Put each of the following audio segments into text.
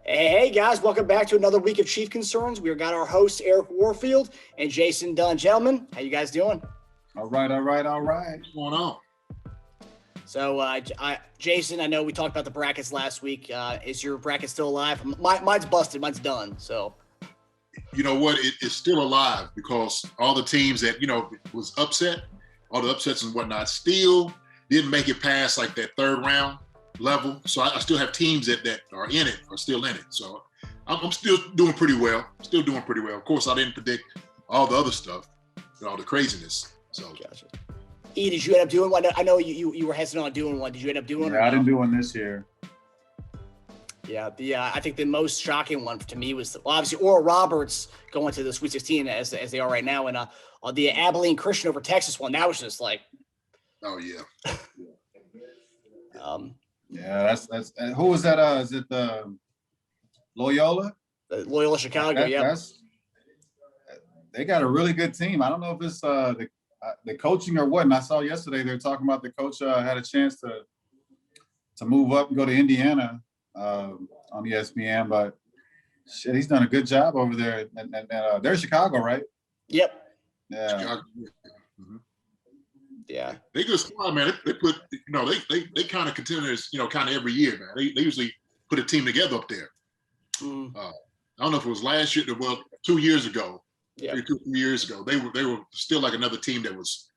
Hey guys, welcome back to another week of Chief Concerns. We've got our hosts Eric Warfield and Jason Dunn. Gentlemen, how you guys doing? All right. What's going on? So, Jason, I know we talked about the brackets last week. Is your bracket still alive? Mine's busted. Mine's done. So, You know what? It's still alive because all the teams that, was upset, all the upsets and whatnot, still didn't make it past like that third round level. So I still have teams that are in it, are still in it. So I'm still doing pretty well. Of course, I didn't predict all the other stuff, all the craziness. So, gotcha. E, did you end up doing one? I know you were hesitant on doing one. Did you end up doing one? Yeah, I didn't do one this year. Yeah, I think the most shocking one to me was obviously Oral Roberts going to the Sweet 16 as they are right now, and the Abilene Christian over Texas one. That was just like, oh yeah. Yeah, that's who was that? Is it Loyola? Loyola Chicago. Yeah, they got a really good team. I don't know if it's the coaching or what. And I saw yesterday they're talking about the coach had a chance to move up and go to Indiana on ESPN, but shit, he's done a good job over there. And they're Chicago, right? Yep. Yeah. Chicago. Mm-hmm. Yeah. They good squad, man. They put, they kind of contenders, kind of every year, man. They usually put a team together up there. Mm. I don't know if it was last year, well, 2 years ago. Yeah. 2 years ago, they were still like another team that was.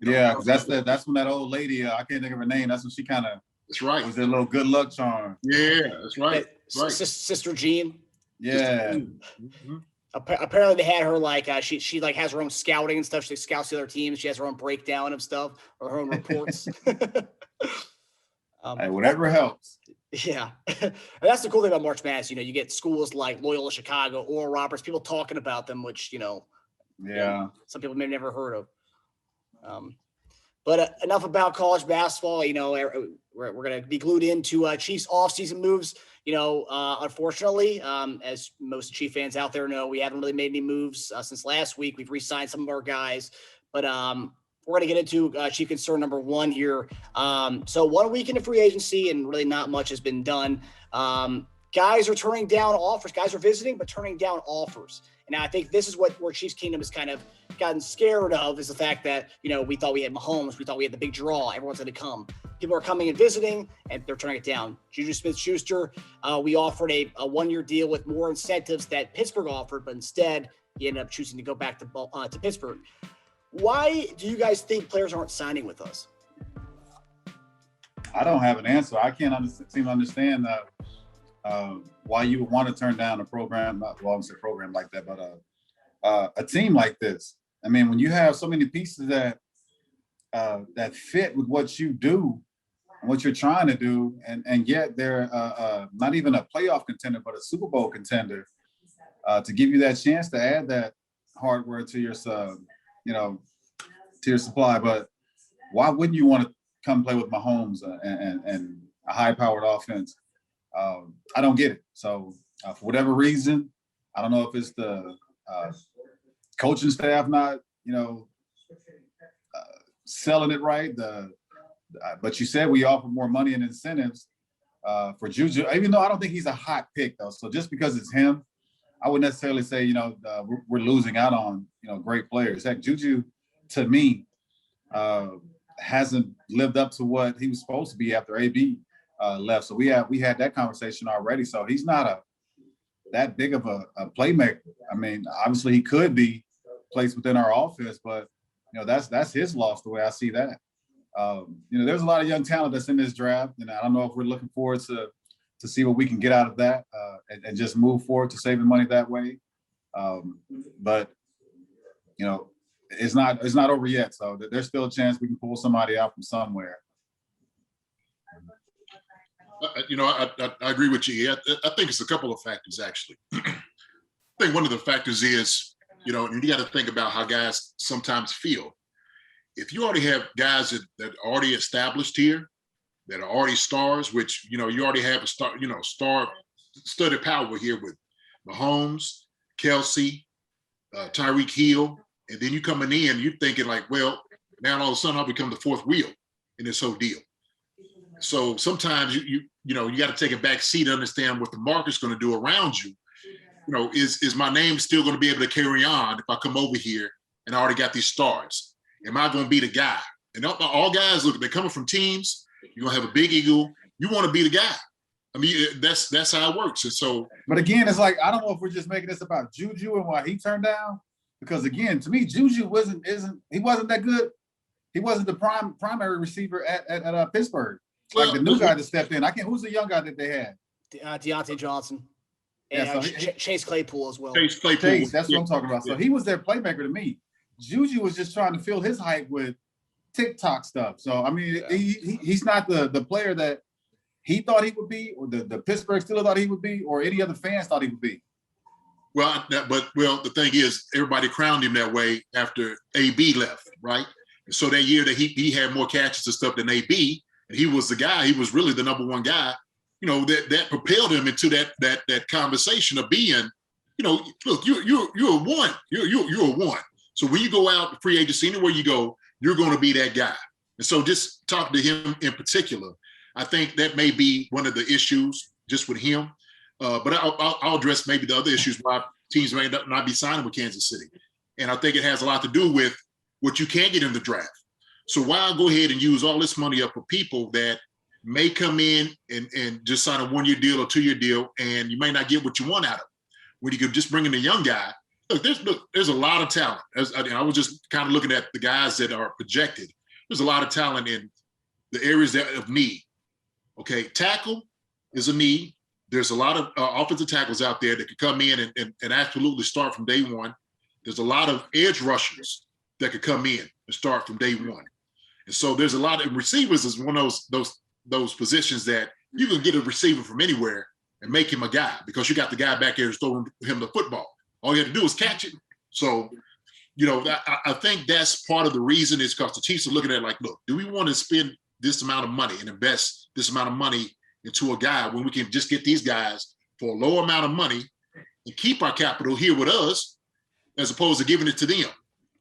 Yeah, because that's when that old lady, I can't think of her name. That's when she kind of. That's right. Was their little good luck charm. Yeah, that's right. Sister Jean. Yeah. Mm-hmm. Apparently they had her like she like has her own scouting and stuff. She scouts the other teams. She has her own breakdown of stuff or her own reports. Hey, whatever helps. Yeah, and that's the cool thing about March Madness. You get schools like Loyola Chicago, Oral Roberts, people talking about them, which yeah, some people may have never heard of. But enough about college basketball. We're going to be glued into Chiefs offseason moves. Unfortunately, as most Chief fans out there know, we haven't really made any moves since last week. We've re-signed some of our guys, but we're going to get into Chief concern number one here. So 1 week into free agency, and really not much has been done. Guys are turning down offers. Guys are visiting, but turning down offers. And I think this is where Chiefs Kingdom has kind of gotten scared of, is the fact that, we thought we had Mahomes. We thought we had the big draw. Everyone's going to come. People are coming and visiting, and they're turning it down. Juju Smith-Schuster, we offered a 1-year deal with more incentives that Pittsburgh offered, but instead he ended up choosing to go back to Pittsburgh. Why do you guys think players aren't signing with us? I don't have an answer. I can't seem to understand why you would want to turn down a program, I won't say program like that, but a team like this. I mean, when you have so many pieces that fit with what you do and what you're trying to do, and yet they're not even a playoff contender, but a Super Bowl contender, to give you that chance to add that hardware to your supply. But why wouldn't you want to come play with Mahomes and a high-powered offense? I don't get it. So for whatever reason, I don't know if it's the coaching staff not, selling it right. But you said we offer more money and incentives for Juju, even though I don't think he's a hot pick though. So just because it's him, I wouldn't necessarily say, we're losing out on, great players. Heck, Juju, to me, hasn't lived up to what he was supposed to be after AB left. So we had that conversation already. So he's not that big of a playmaker. I mean, obviously he could be placed within our offense, but that's his loss the way I see that. There's a lot of young talent that's in this draft, and I don't know if we're looking forward to see what we can get out of that and just move forward to saving money that way. But it's not over yet. So there's still a chance we can pull somebody out from somewhere. I agree with you. I think it's a couple of factors, actually. I think one of the factors is, and you got to think about how guys sometimes feel. If you already have guys that are already established here, that are already stars, which, you already have a star, studded power here with Mahomes, Kelsey, Tyreek Hill, and then you coming in, you're thinking like, well, now all of a sudden I'll become the fourth wheel in this whole deal. So sometimes you know, you got to take a back seat to understand what the market's going to do around you. You know, is my name still going to be able to carry on if I come over here and I already got these stars? Am I going to be the guy? And all guys, look, they're coming from teams. You're going to have a big ego. You want to be the guy. I mean, that's how it works. And so, but again, it's like, I don't know if we're just making this about Juju and why he turned down. Because again, to me, Juju wasn't that good. He wasn't the primary receiver at Pittsburgh. Like the new guy that stepped in. Who's the young guy that they had? Deontay Johnson. And Yeah, Chase Claypool as well. Chase Claypool. That's what I'm talking about. So he was their playmaker to me. Juju was just trying to fill his hype with TikTok stuff. So I mean, he's not the player that he thought he would be, or the Pittsburgh Steelers thought he would be, or any other fans thought he would be. Well, the thing is, everybody crowned him that way after AB left, right? And so that year that he had more catches and stuff than AB, and he was the guy. He was really the number one guy. You know, that propelled him into that conversation of being, you know, look, you're a one. You're a one. So when you go out free agency, anywhere you go, you're going to be that guy. And so just talking to him in particular, I think that may be one of the issues just with him. But I'll address maybe the other issues why teams may not be signing with Kansas City. And I think it has a lot to do with what you can get in the draft. So why go ahead and use all this money up for people that may come in and just sign a 1-year deal or 2-year deal, and you may not get what you want out of it. When you could just bring in a young guy. Look, there's a lot of talent. I was just kind of looking at the guys that are projected. There's a lot of talent in the areas of need. Okay, tackle is a need. There's a lot of offensive tackles out there that could come in and absolutely start from day one. There's a lot of edge rushers that could come in and start from day one. And so there's a lot of receivers is one of those positions that you can get a receiver from anywhere and make him a guy because you got the guy back there who's throwing him the football. All you have to do is catch it. So, you know, I think that's part of the reason is because the Chiefs are looking at it like, look, do we want to spend this amount of money and invest this amount of money into a guy when we can just get these guys for a low amount of money and keep our capital here with us as opposed to giving it to them,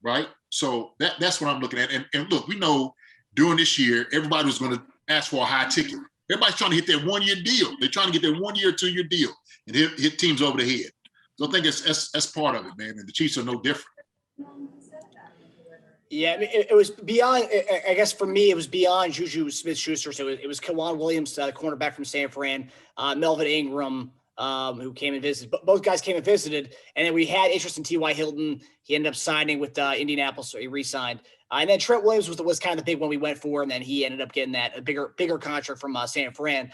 right? So that's what I'm looking at. And look, we know during this year, everybody was going to ask for a high ticket. Everybody's trying to hit that 1-year deal. They're trying to get that 1-year or 2-year deal and hit teams over the head. So I think that's part of it, man. And the Chiefs are no different. Yeah, I mean, it was beyond. I guess for me, it was beyond Juju Smith-Schuster. So it was Kawan Williams, the cornerback from San Fran, Melvin Ingram, who came and visited. Both guys came and visited, and then we had interest in T.Y. Hilton. He ended up signing with Indianapolis, so he re-signed. And then Trent Williams was kind of the big one we went for, and then he ended up getting a bigger contract from San Fran.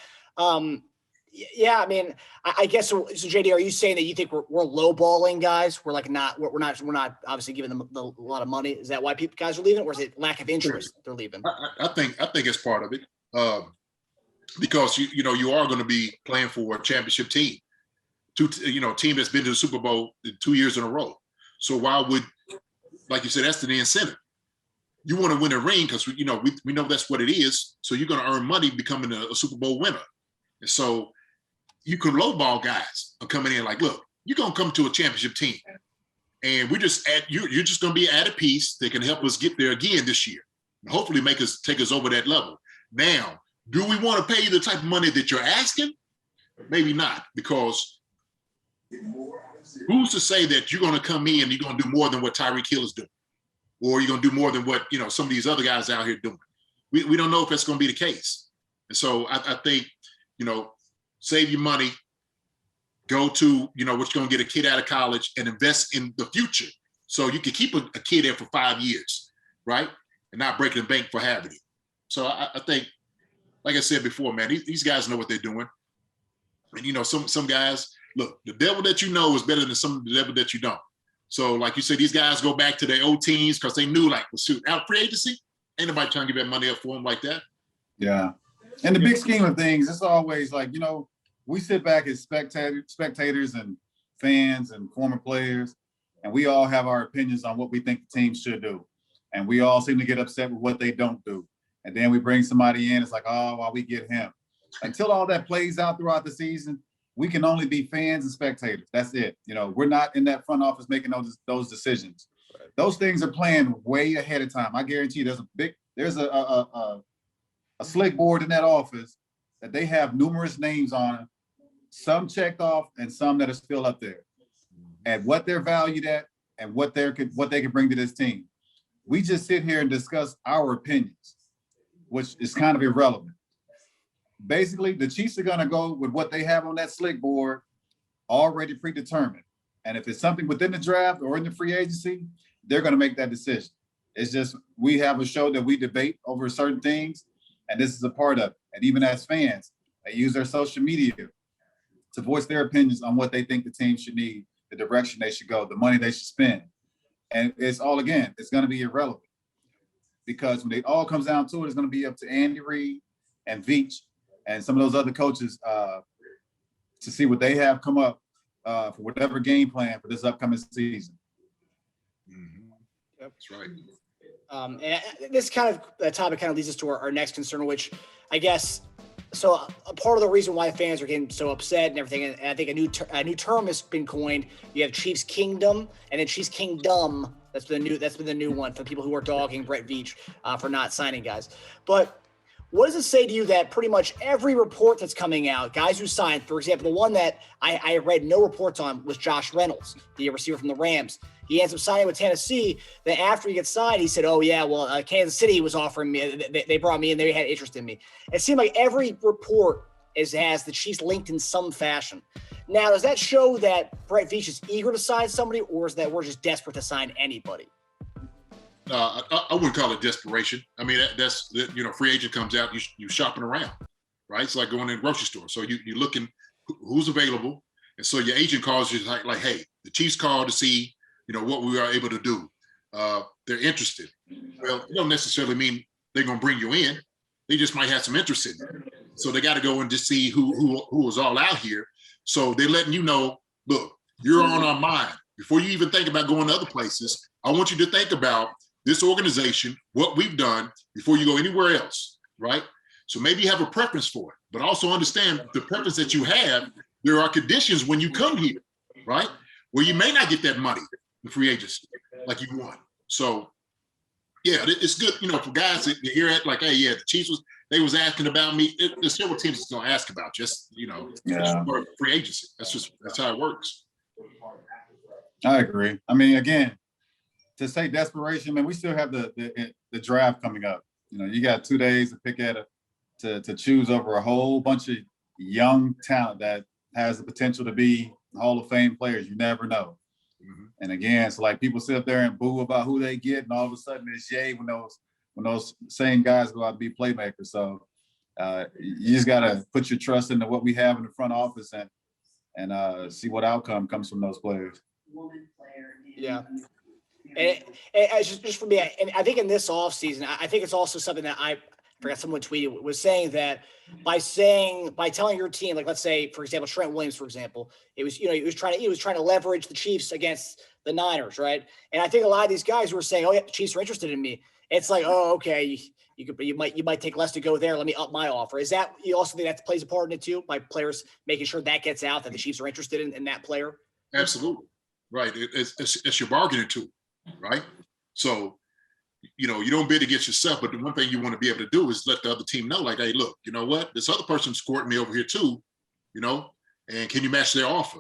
Yeah, I mean, I guess so. JD, are you saying that you think we're lowballing guys? We're not obviously giving them a lot of money. Is that why guys are leaving, or is it lack of interest they're leaving? I think it's part of it because you are going to be playing for a championship team, a team that's been to the Super Bowl 2 years in a row. So why would, like you said, that's the incentive. You want to win a ring because we know that's what it is. So you're going to earn money becoming a Super Bowl winner. And so you can lowball guys coming in like, look, you're going to come to a championship team. And you're just going to be at a piece that can help us get there again this year. And hopefully take us over that level. Now, do we want to pay you the type of money that you're asking? Maybe not, because who's to say that you're going to come in and you're going to do more than what Tyreek Hill is doing? Or you're going to do more than what, some of these other guys out here doing. We don't know if that's going to be the case. And so I think, save your money, go to, what you're going to get a kid out of college and invest in the future. So you can keep a kid there for 5 years, right? And not breaking the bank for having it. So I think, like I said before, man, these guys know what they're doing. And, some guys, look, the devil that you know is better than some of the devil that you don't. So like you said, these guys go back to their old teams because they knew, like, well, shoot, out free agency, ain't nobody trying to give that money up for them like that. Yeah. In the big scheme of things, it's always like, we sit back as spectators and fans and former players, and we all have our opinions on what we think the team should do. And we all seem to get upset with what they don't do. And then we bring somebody in, it's like, oh, why we get him? Until all that plays out throughout the season, we can only be fans and spectators. That's it. We're not in that front office making those decisions. Right. Those things are planned way ahead of time. I guarantee you there's a slick board in that office that they have numerous names on, some checked off and some that are still up there, and what they're valued at and what they can bring to this team. We just sit here and discuss our opinions, which is kind of irrelevant. Basically, the Chiefs are going to go with what they have on that slick board already predetermined. And if it's something within the draft or in the free agency, they're going to make that decision. It's just, we have a show that we debate over certain things, and this is a part of it. And even as fans, they use their social media to voice their opinions on what they think the team should need, the direction they should go, the money they should spend. And it's all, again, it's going to be irrelevant, because when it all comes down to it, it's going to be up to Andy Reid and Veach and some of those other coaches to see what they have come up for whatever game plan for this upcoming season. Mm-hmm. Yep. That's right. And this kind of topic kind of leads us to our next concern, which I guess, so a part of the reason why fans are getting so upset and everything, and I think a new term has been coined. You have Chiefs Kingdom and then Chiefs Kingdom. That's been the new one for people who are dogging Brett Veach for not signing guys. But what does it say to you that pretty much every report that's coming out, guys who signed, for example, the one that I read no reports on was Josh Reynolds, the receiver from the Rams. He ends up signing with Tennessee. Then after he gets signed, he said, oh, yeah, well, Kansas City was offering me. They brought me in. They had interest in me. It seemed like every report has the Chiefs linked in some fashion. Now, does that show that Brett Veach is eager to sign somebody, or is that we're just desperate to sign anybody? I wouldn't call it desperation. I mean, that's free agent comes out, you shopping around, right? It's like going in a grocery store. So you're looking who's available, and so your agent calls you like, hey, the Chiefs called to see what we are able to do. They're interested. Well, it don't necessarily mean they're gonna bring you in. They just might have some interest in you. So they got to go and just see who is all out here. So they're letting you know, look, you're on our mind. Before you even think about going to other places, I want you to think about this organization, what we've done before you go anywhere else, right? So maybe you have a preference for it, but also understand the preference that you have. There are conditions when you come here, right? Where you may not get that money in free agency like you want. So yeah, it's good, for guys to hear it like, hey, yeah, the Chiefs they was asking about me. There's several teams that's gonna ask about just, for free agency. That's how it works. I agree. I mean, again, to say desperation, man, we still have the draft coming up. You got 2 days to pick at it, to choose over a whole bunch of young talent that has the potential to be Hall of Fame players. You never know. Mm-hmm. And again, it's like people sit up there and boo about who they get, and all of a sudden it's yay when those same guys go out to be playmakers. So you just gotta put your trust into what we have in the front office and see what outcome comes from those players. Yeah. And just for me, and I think in this offseason, I think it's also something that I forgot someone tweeted was saying that by telling your team, like let's say, for example, Trent Williams, for example, he was trying to leverage the Chiefs against the Niners, right? And I think a lot of these guys were saying, oh yeah, the Chiefs are interested in me. It's like, oh, okay, you might take less to go there. Let me up my offer. Is that, you also think that plays a part in it too, by players making sure that gets out, that the Chiefs are interested in that player? Absolutely. Right. It's your bargaining tool, right? So, you don't bid against yourself, but the one thing you want to be able to do is let the other team know, like, hey, look, you know what? This other person's courting me over here too, and can you match their offer?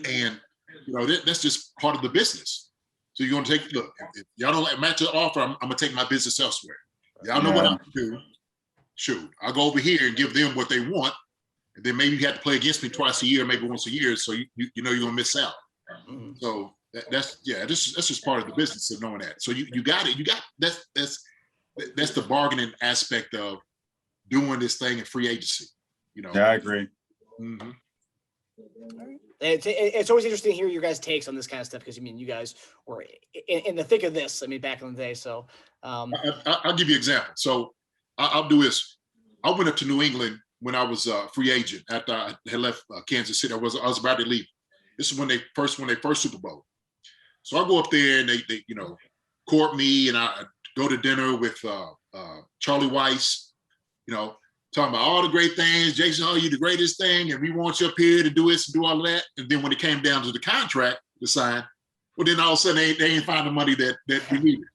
And, that's just part of the business. So you're going to look, if y'all don't match the offer, I'm going to take my business elsewhere. Y'all know what I'm going to do. Shoot, I'll go over here and give them what they want. And then maybe you have to play against me twice a year, maybe once a year. So you're going to miss out. Mm-hmm. So that's just part of the business of knowing that. So you got it. That's the bargaining aspect of doing this thing in free agency. Yeah, I agree. Mm-hmm. It's always interesting to hear your guys' takes on this kind of stuff, because you guys were in the thick of this. Back in the day. So I'll give you an example. So I'll do this. I went up to New England when I was a free agent after I had left Kansas City. I was about to leave. This is when they first Super Bowl. So I go up there and they court me, and I go to dinner with Charlie Weiss, talking about all the great things. Jason, oh, you the greatest thing, and we want you up here to do this and do all that. And then when it came down to the contract to sign, well, then all of a sudden they ain't find the money that we needed.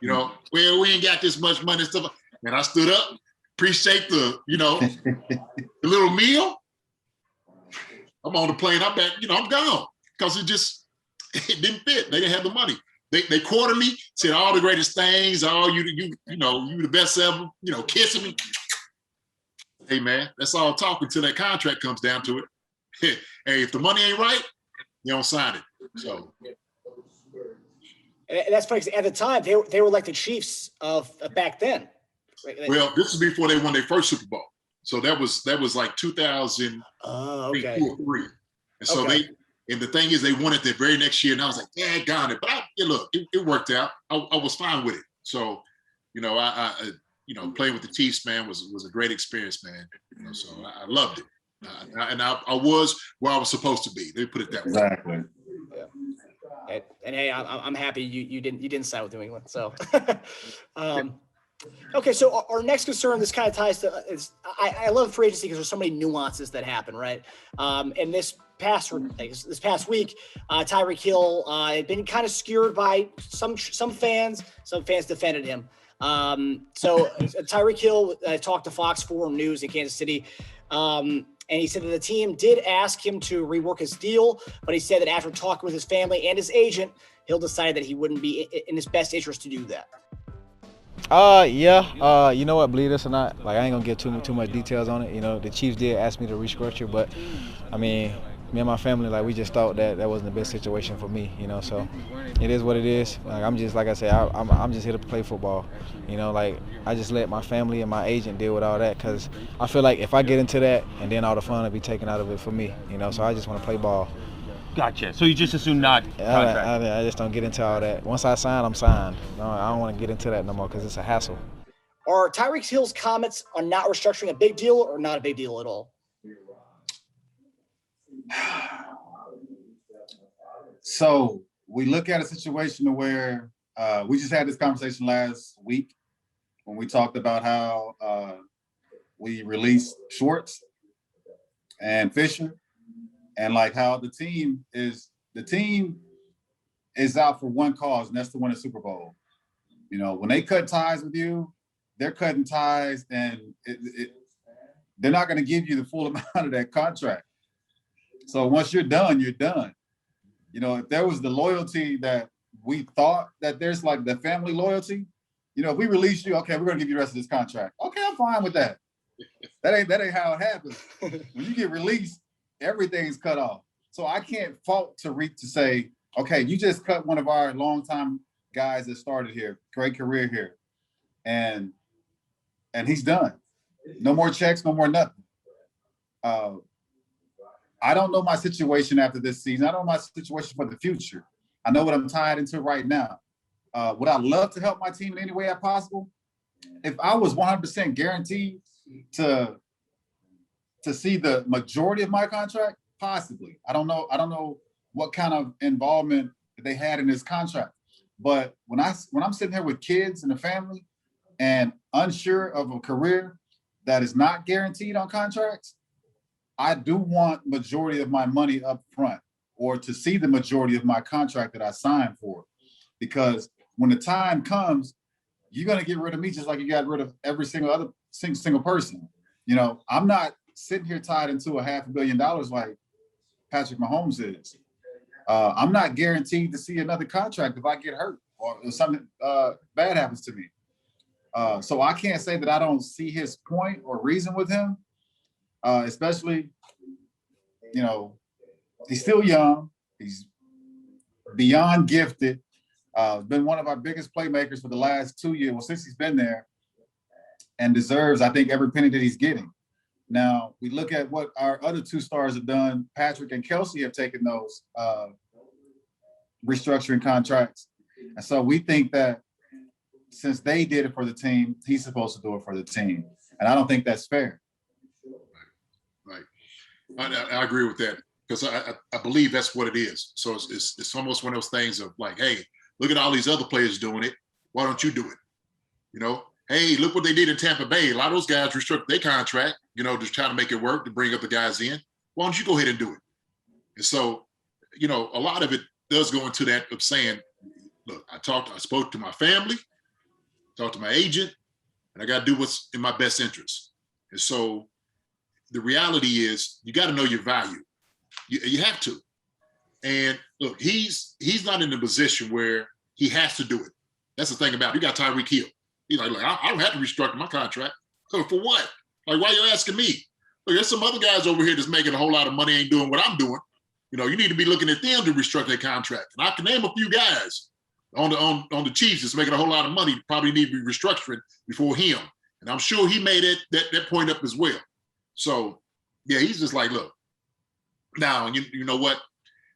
Well, we ain't got this much money and stuff. And I stood up appreciate the little meal. I'm on the plane. I'm back. I'm gone because it didn't fit. They didn't have the money. They quartered me, said all the greatest things. Oh, you the best ever. Kissing me. Hey man, that's all talk until that contract comes down to it. Hey, if the money ain't right, you don't sign it. So. And that's funny, 'cause at the time they were like the Chiefs of back then. Right? Well, this is before they won their first Super Bowl. So that was like 2002 or 2003. And so and the thing is, they won it the very next year, and I was like, yeah, got it. But look, it worked out. I was fine with it. So, I playing with the Chiefs, man, was a great experience, man. So I loved it. And I was where I was supposed to be. They put it that way. Exactly. Yeah. And hey, I'm happy you didn't sign with New England. So, okay. So our next concern, this kind of ties to is I love free agency because there's so many nuances that happen, right? And this past week, Tyreek Hill had been kind of skewered by some fans. Some fans defended him. So Tyreek Hill talked to Fox 4 News in Kansas City. And he said that the team did ask him to rework his deal, but he said that after talking with his family and his agent, Hill decided that he wouldn't be in his best interest to do that. Yeah. You know what, believe this or not, like I ain't gonna get too much details on it. The Chiefs did ask me to restructure, but I mean, me and my family, like we just thought that wasn't the best situation for me, so it is what it is. Like I'm just, like I say, I'm just here to play football, like I just let my family and my agent deal with all that, because I feel like if I get into that and then all the fun will be taken out of it for me, so I just want to play ball. Gotcha. So you just assume not contract? I just don't get into all that. Once I sign, I'm signed. No, I don't want to get into that no more because it's a hassle. Are Tyreek Hill's comments on not restructuring a big deal or not a big deal at all? So we look at a situation where we just had this conversation last week when we talked about how we released Schwartz and Fisher, and like how the team is out for one cause, and that's to win a Super Bowl. When they cut ties with you, they're cutting ties, and they're not going to give you the full amount of that contract. So once you're done, you're done. If there was the loyalty that we thought that there's, like the family loyalty, if we release you, okay, we're going to give you the rest of this contract. Okay, I'm fine with that. That ain't how it happens. When you get released, everything's cut off. So I can't fault Tyreek to say, okay, you just cut one of our longtime guys that started here, great career here, and he's done. No more checks, no more nothing. I don't know my situation after this season. I don't know my situation for the future. I know what I'm tied into right now. Would I love to help my team in any way possible? If I was 100% guaranteed to see the majority of my contract, possibly. I don't know what kind of involvement they had in this contract. But when I'm sitting here with kids and a family and unsure of a career that is not guaranteed on contracts, I do want majority of my money up front, or to see the majority of my contract that I signed for. Because when the time comes, you're going to get rid of me just like you got rid of every single person. I'm not sitting here tied into $500 million like Patrick Mahomes is. I'm not guaranteed to see another contract if I get hurt or something bad happens to me. So I can't say that I don't see his point or reason with him, especially, he's still young. He's beyond gifted. Been one of our biggest playmakers for the last 2 years, well, since he's been there, and deserves, I think, every penny that he's getting. Now, we look at what our other two stars have done. Patrick and Kelsey have taken those restructuring contracts. And so we think that since they did it for the team, he's supposed to do it for the team. And I don't think that's fair. Right. I agree with that, because I believe that's what it is. So it's almost one of those things of like, hey, look at all these other players doing it. Why don't you do it? Hey, look what they did in Tampa Bay. A lot of those guys restructured their contract, just trying to make it work to bring up the guys in. Why don't you go ahead and do it? And so, a lot of it does go into that of saying, look, I spoke to my family, talked to my agent, and I got to do what's in my best interest. And so the reality is you got to know your value. You have to. And look, he's not in a position where he has to do it. That's the thing about it. You got Tyreek Hill. He's like, I don't have to restructure my contract. So for what? Like, why are you asking me? Look, there's some other guys over here that's making a whole lot of money, ain't doing what I'm doing. You know, you need to be looking at them to restructure their contract. And I can name a few guys on the Chiefs that's making a whole lot of money, probably need to be restructuring before him. And I'm sure he made that point up as well. So yeah, he's just like, look, now you know what?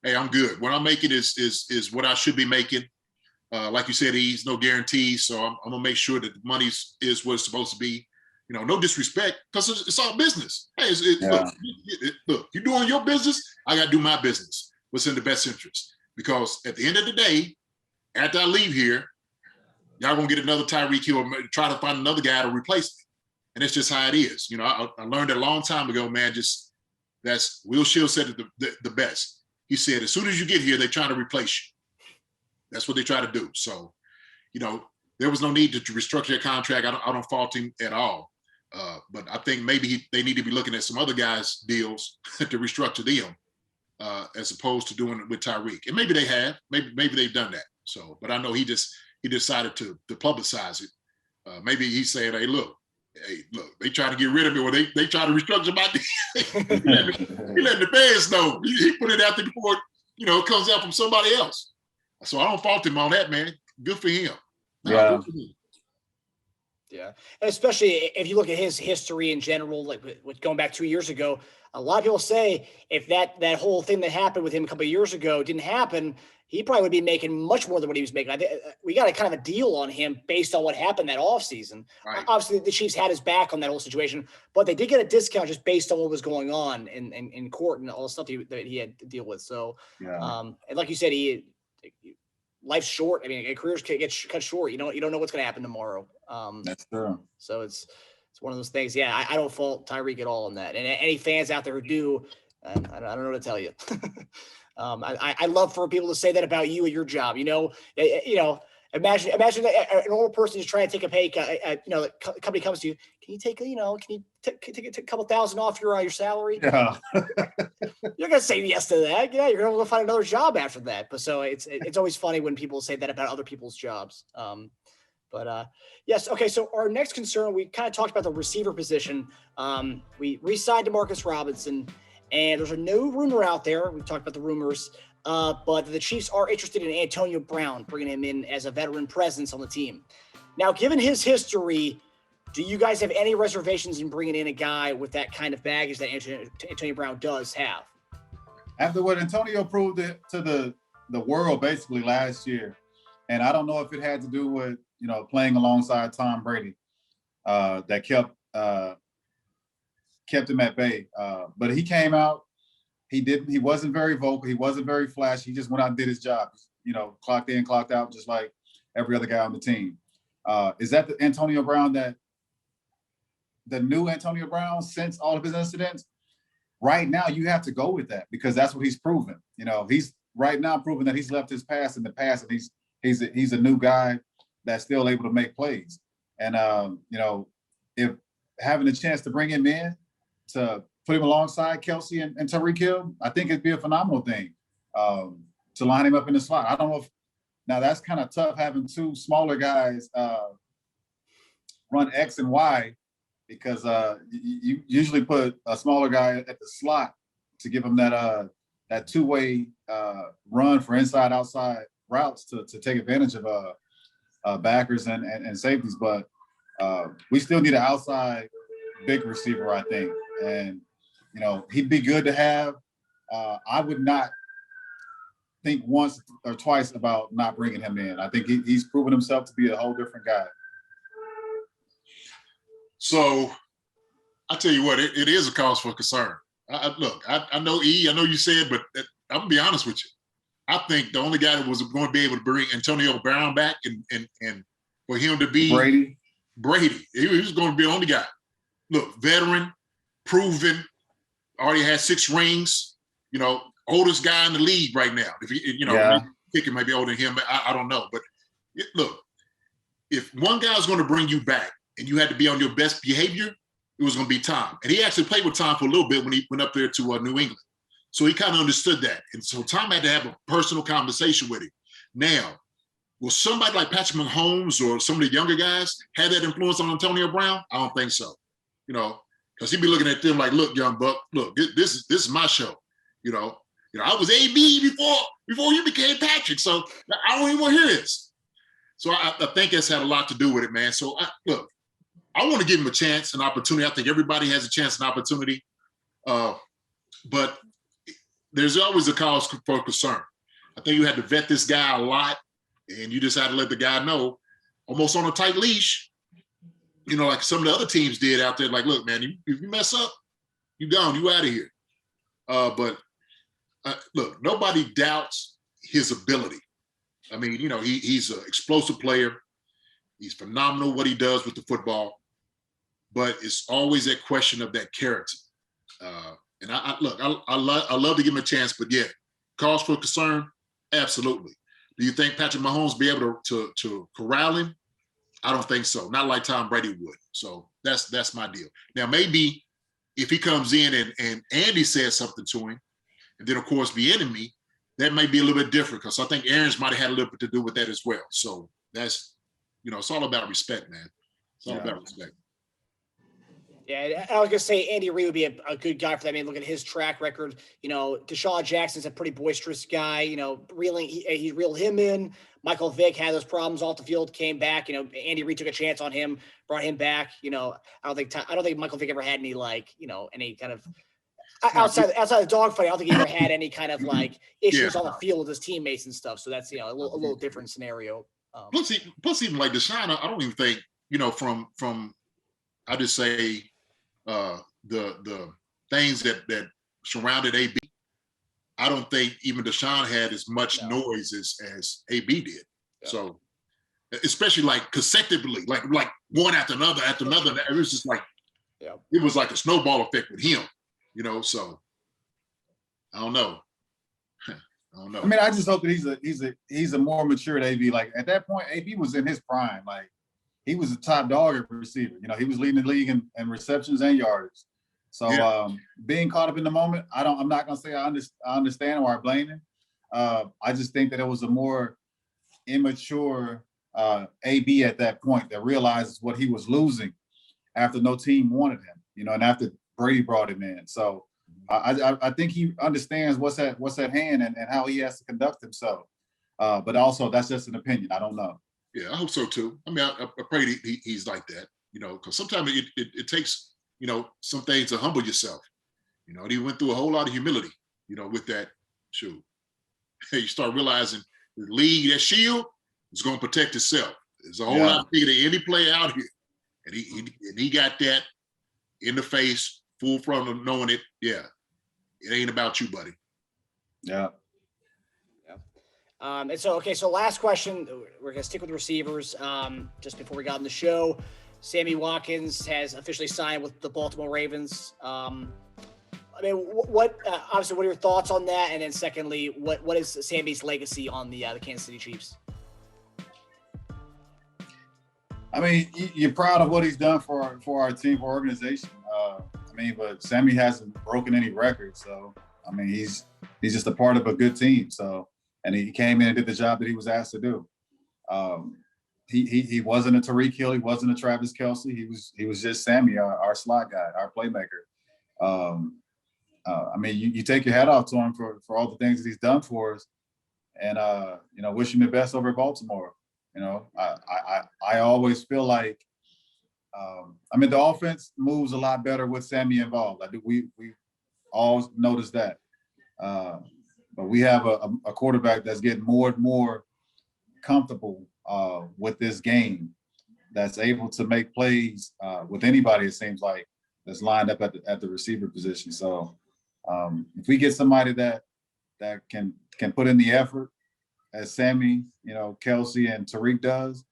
Hey, I'm good. What I'm making is what I should be making. Like you said, he's no guarantees. So I'm gonna make sure that the money is what it's supposed to be. You know, no disrespect, because it's all business. Hey, look, you're doing your business, I gotta do my business. What's in the best interest? Because at the end of the day, after I leave here, y'all gonna get another Tyreek Hill, or try to find another guy to replace me. And it's just how it is. You know, I learned it a long time ago, man. That's Will Shields said it the best. He said, as soon as you get here, they're trying to replace you. That's what they try to do. So, you know, there was no need to restructure their contract. I don't fault him at all. But I think maybe they need to be looking at some other guys' deals to restructure them, as opposed to doing it with Tyreek. And maybe they have. Maybe they've done that. So, but I know he decided to publicize it. Maybe he's saying, hey, look, they try to get rid of me, or they try to restructure my deal. He let the fans know. He put it out there before, you know, it comes out from somebody else. So I don't fault him on that, man. Good for him. Yeah. Good for him. Yeah, and especially if you look at his history in general, like with going back 2 years ago, a lot of people say if that whole thing that happened with him a couple of years ago didn't happen, he probably would be making much more than what he was making. I think we got a kind of a deal on him based on what happened that offseason. Right. Obviously, the Chiefs had his back on that whole situation, but they did get a discount just based on what was going on in court and all the stuff that he had to deal with. So, Yeah. and like you said, life's short. I mean, careers get cut short. You don't know what's going to happen tomorrow. That's true. So it's one of those things. Yeah, I don't fault Tyreek at all on that. And any fans out there who do, I don't know what to tell you. I love for people to say that about you at your job. Imagine that an older person is trying to take a pay cut. The company comes to you. Can you take a couple thousand off your salary? Yeah. You're gonna say yes to that. Yeah, you're gonna go find another job after that. But so it's always funny when people say that about other people's jobs. Yes. Okay. So our next concern, we kind of talked about the receiver position. We re-signed DeMarcus Robinson, and there's a new rumor out there. We've talked about the rumors, but the Chiefs are interested in Antonio Brown, bringing him in as a veteran presence on the team. Now, given his history, do you guys have any reservations in bringing in a guy with that kind of baggage that Antonio Brown does have? After what Antonio proved it to the world basically last year, and I don't know if it had to do with playing alongside Tom Brady, that kept him at bay. But he came out. He wasn't very vocal. He wasn't very flashy. He just went out and did his job. Clocked in, clocked out, just like every other guy on the team. Is that the Antonio Brown the new Antonio Brown since all of his incidents? Right now, you have to go with that because that's what he's proven. He's right now proving that he's left his past in the past, and he's a new guy that's still able to make plays. And if having a chance to bring him in to put him alongside Kelsey and Tyreek Hill, I think it'd be a phenomenal thing to line him up in the slot. I don't know if now that's kind of tough having two smaller guys run X and Y, because you usually put a smaller guy at the slot to give him that two-way run for inside-outside routes to take advantage of backers and safeties. But we still need an outside big receiver, I think. And, he'd be good to have. I would not think once or twice about not bringing him in. I think he's proven himself to be a whole different guy. So I tell you what, it is a cause for concern. I know I know you said, but I'm gonna be honest with you. I think the only guy that was going to be able to bring Antonio Brown back and for him to be Brady, he was going to be the only guy. Look, veteran, proven, already has 6 rings. Oldest guy in the league right now. If Pickett might be older than him, I don't know. But look, if one guy's going to bring you back and you had to be on your best behavior, it was going to be Tom. And he actually played with Tom for a little bit when he went up there to New England. So he kind of understood that. And so Tom had to have a personal conversation with him. Now, will somebody like Patrick Mahomes or some of the younger guys have that influence on Antonio Brown? I don't think so. You know, because he'd be looking at them like, look, young buck, look, this is my show. You know, I was AB before you became Patrick, so I don't even want to hear this. So I think that's had a lot to do with it, man. So look, I want to give him a chance, an opportunity. I think everybody has a chance, an opportunity, but there's always a cause for concern. I think you had to vet this guy a lot, and you just had to let the guy know, almost on a tight leash, you know, like some of the other teams did out there. Like, look, man, if you mess up, you gone, you out of here. But look, nobody doubts his ability. I mean, you know, he's an explosive player. He's phenomenal what he does with the football, but it's always that question of that character. And I love to give him a chance, but yeah, cause for concern, absolutely. Do you think Patrick Mahomes will be able to corral him? I don't think so. Not like Tom Brady would. So that's my deal. Now, maybe if he comes in and Andy says something to him, and then of course the enemy, that may be a little bit different, because I think Aaron's might have had a little bit to do with that as well. So that's, you know, it's all about respect, man. It's all about respect. Yeah, I was gonna say Andy Reid would be a good guy for that. I mean, look at his track record. You know, Deshaun Jackson's a pretty boisterous guy. You know, he reeled him in. Michael Vick had those problems off the field, came back. You know, Andy Reid took a chance on him, brought him back. You know, I don't think Michael Vick ever had any any kind of outside the dogfight. I don't think he ever had any kind of issues on the field with his teammates and stuff. So that's a little different scenario. Plus, even like Deshaun, I don't even think from I just say. The things that surrounded AB, I don't think even Deshaun had as much noise as AB did. Yeah. So, especially like consecutively, like one after another, it was just like, it was like a snowball effect with him, you know. So, I don't know. I mean, I just hope that he's a more matured AB. Like at that point, AB was in his prime. Like, he was a top dog at receiver. You know, he was leading the league in receptions and yards. So being caught up in the moment, I'm not gonna say I understand or I blame him. I just think that it was a more immature AB at that point that realizes what he was losing after no team wanted him. You know, and after Brady brought him in. So I think he understands what's at hand and how he has to conduct himself. But also, that's just an opinion. I don't know. Yeah, I hope so too. I mean, I pray he's like that, you know, because sometimes it takes, you know, some things to humble yourself. You know, and he went through a whole lot of humility, you know, with that shoe. You start realizing the league, that shield, is going to protect itself. There's a whole lot bigger than any player out here. And he got that in the face, full front of knowing it. Yeah, it ain't about you, buddy. Yeah. And so last question, we're going to stick with receivers. Just before we got on the show, Sammy Watkins has officially signed with the Baltimore Ravens. I mean, what are your thoughts on that? And then secondly, what is Sammy's legacy on the Kansas City Chiefs? I mean, you're proud of what he's done for our team, for our organization. But Sammy hasn't broken any records. So, I mean, he's just a part of a good team. So, and he came in and did the job that he was asked to do. He wasn't a Tyreek Hill. He wasn't a Travis Kelce. He was just Sammy, our slot guy, our playmaker. I mean, you take your hat off to him for all the things that he's done for us, and you know, wish him the best over at Baltimore. You know, I always feel like, I mean, the offense moves a lot better with Sammy involved. I think we all noticed that. But we have a quarterback that's getting more and more comfortable with this game, that's able to make plays with anybody, it seems like, that's lined up at the receiver position. So if we get somebody that can put in the effort as Sammy, you know, Kelce and Tyreek does,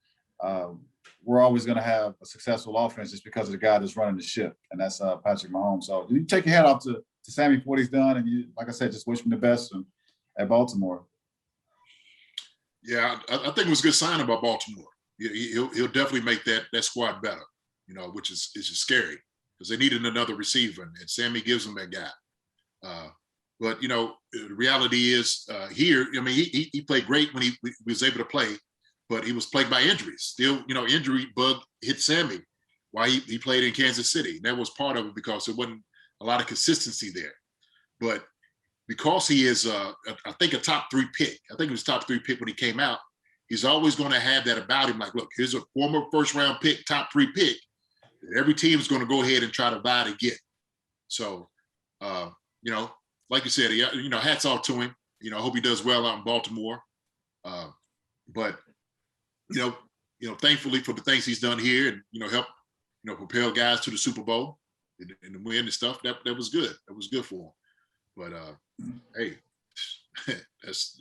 we're always going to have a successful offense just because of the guy that's running the ship, and that's Patrick Mahomes. So you take your hat off to Sammy for what he's done, and you, like I said, just wish him the best at Baltimore. Yeah, I think it was a good sign about Baltimore. He'll definitely make that squad better. which is just scary because they needed another receiver, and Sammy gives them that guy. But the reality is here. I mean, he played great when he was able to play, but he was plagued by injuries. Still, injury bug hit Sammy while he played in Kansas City. And that was part of it because there wasn't a lot of consistency there. But because he is, I think, a top 3 pick. I think he was top 3 pick when he came out. He's always going to have that about him. Like, look, here's a former first-round pick, top 3 pick. Every team is going to go ahead and try to vie to get. So, like you said, hats off to him. I hope he does well out in Baltimore. But thankfully for the things he's done here and help propel guys to the Super Bowl and the win and stuff, that was good. That was good for him. But hey, it's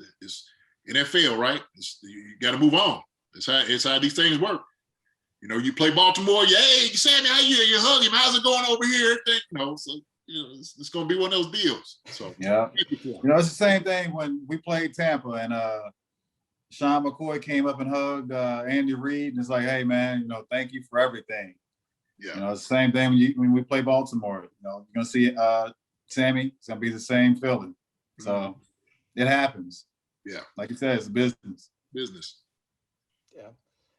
NFL, right? You got to move on. It's how these things work. You play Baltimore. Hey, Sammy, how you hug him? How's it going over here? So it's going to be one of those deals. So yeah, it's the same thing when we played Tampa and Sean McCoy came up and hugged Andy Reid, and it's like, hey man, thank you for everything. Yeah, it's the same thing when we play Baltimore. You're gonna see Sammy. It's gonna be the same feeling. So it happens. Yeah, like you said, it's a business. Yeah.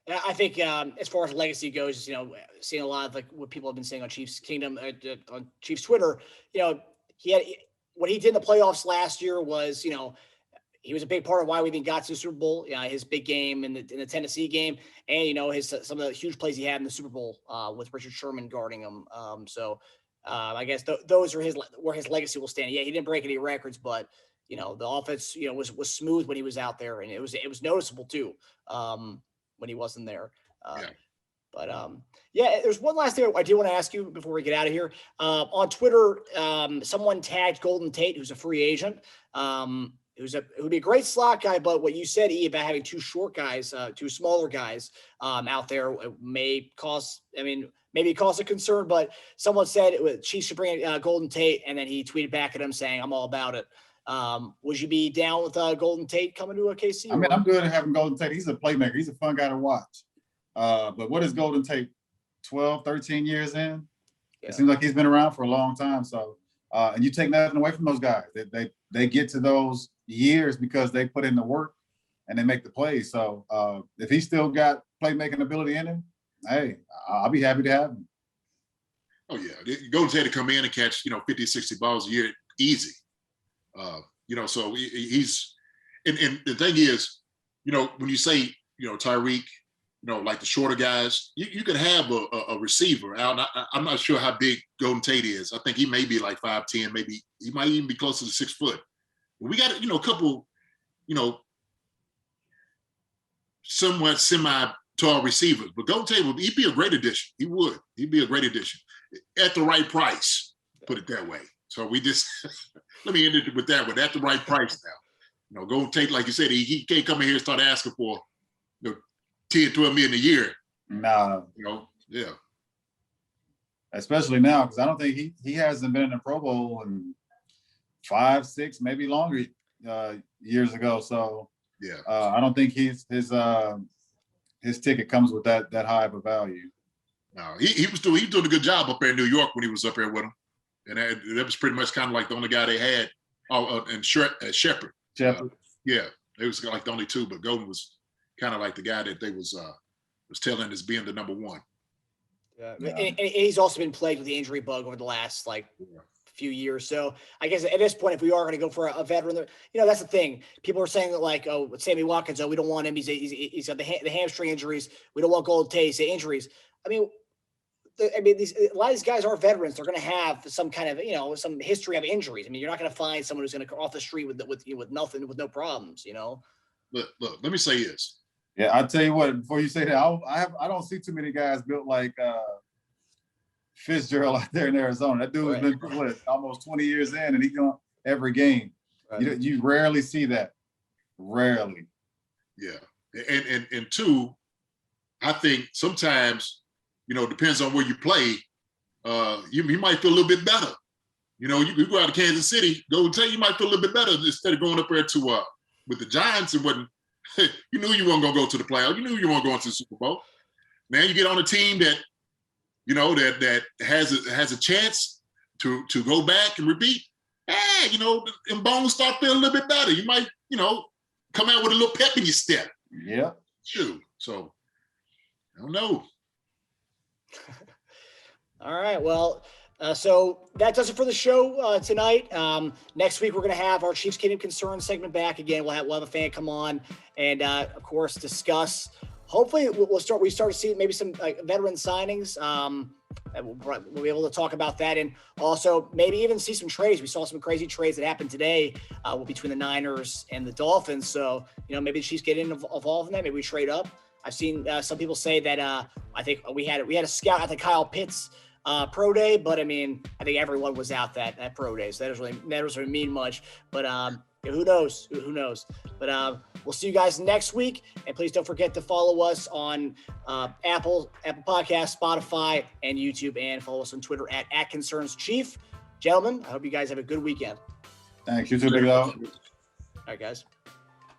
And I think as far as legacy goes, seeing a lot of like what people have been saying on Chiefs Kingdom, on Chiefs Twitter, he had what he did in the playoffs last year was, he was a big part of why we even got to the Super Bowl. His big game in the Tennessee game, and some of the huge plays he had in the Super Bowl with Richard Sherman guarding him. So I guess those are where his legacy will stand. Yeah, he didn't break any records, but the offense was smooth when he was out there, and it was noticeable too when he wasn't there. But there's one last thing I do want to ask you before we get out of here. On Twitter, someone tagged Golden Tate, who's a free agent. Who'd be a great slot guy, but what you said, E, about having 2 short guys, 2 smaller guys out there may cause a concern. But someone said Chiefs should bring in Golden Tate, and then he tweeted back at him saying, "I'm all about it." Would you be down with Golden Tate coming to a KC? I mean, I'm good at having Golden Tate. He's a playmaker. He's a fun guy to watch. But what is Golden Tate, 12, 13 years in? Yeah. It seems like he's been around for a long time. So, and you take nothing away from those guys. They get to those years because they put in the work and they make the plays. So if he's still got playmaking ability in him, hey, I'll be happy to have him. Oh, yeah. Golden Tate to come in and catch, 50, 60 balls a year, easy. So he's and the thing is, when you say, Tyreek, like the shorter guys, you could have a receiver out. I'm not sure how big Golden Tate is. I think he may be like 5'10", maybe he might even be closer to 6 foot. But we got, a couple, somewhat semi-tall receivers. But Golden Tate he'd be a great addition. He'd be a great addition at the right price, put it that way. So we just, let me end it with that one, at the right price now. Golden Tate, like you said, he can't come in here and start asking for 10, 12 million a year. No. Yeah. Especially now, because I don't think he hasn't been in a Pro Bowl in 5, 6, maybe longer years ago. So yeah, I don't think his ticket comes with that high of a value. No, he was doing a good job up there in New York when he was up there with him. And that was pretty much kind of like the only guy they had. And Shepard. Yeah, it was like the only 2, but Golden was kind of like the guy that they was telling as being the number 1. Yeah. And he's also been plagued with the injury bug over the last few years. So I guess at this point, if we are going to go for a veteran, that's the thing. People are saying that with Sammy Watkins, we don't want him. He's got the hamstring injuries. We don't want Golden Tate. Say injuries. I mean, a lot of these guys are veterans. They're going to have some kind of, some history of injuries. I mean, you're not going to find someone who's going to come off the street with nothing, with no problems, Look, let me say this. Yeah, I'll tell you what, before you say that, I don't see too many guys built like Fitzgerald out there in Arizona. That dude's been almost 20 years in, and he's going every game. Right. You rarely see that. Rarely. Yeah. And 2, I think sometimes, depends on where you play, you might feel a little bit better. You go out to Kansas City, you might feel a little bit better instead of going up there to with the Giants and wasn't. You knew you weren't going to go to the playoffs. You knew you weren't going to the Super Bowl. Now you get on a team that, that has a chance to go back and repeat, and bones start feeling a little bit better. You might, come out with a little pep in your step. Yeah. Shoot. So I don't know. All right. Well, so that does it for the show tonight. Next week, we're going to have our Chiefs Kingdom Concern segment back again. We'll have a fan come on and, of course, discuss. Hopefully, we start to see maybe some veteran signings. We'll be able to talk about that, and also maybe even see some trades. We saw some crazy trades that happened today between the Niners and the Dolphins. So, maybe the Chiefs get involved in that. Maybe we trade up. I've seen some people say that I think we had a scout at the Kyle Pitts pro day, but I think everyone was out that pro day, so that doesn't really mean much. But who knows? But we'll see you guys next week, and please don't forget to follow us on Apple Podcasts, Spotify, and YouTube, and follow us on Twitter at @ConcernsChief. Gentlemen, I hope you guys have a good weekend. Thanks. You too, Big Dog. All right, guys.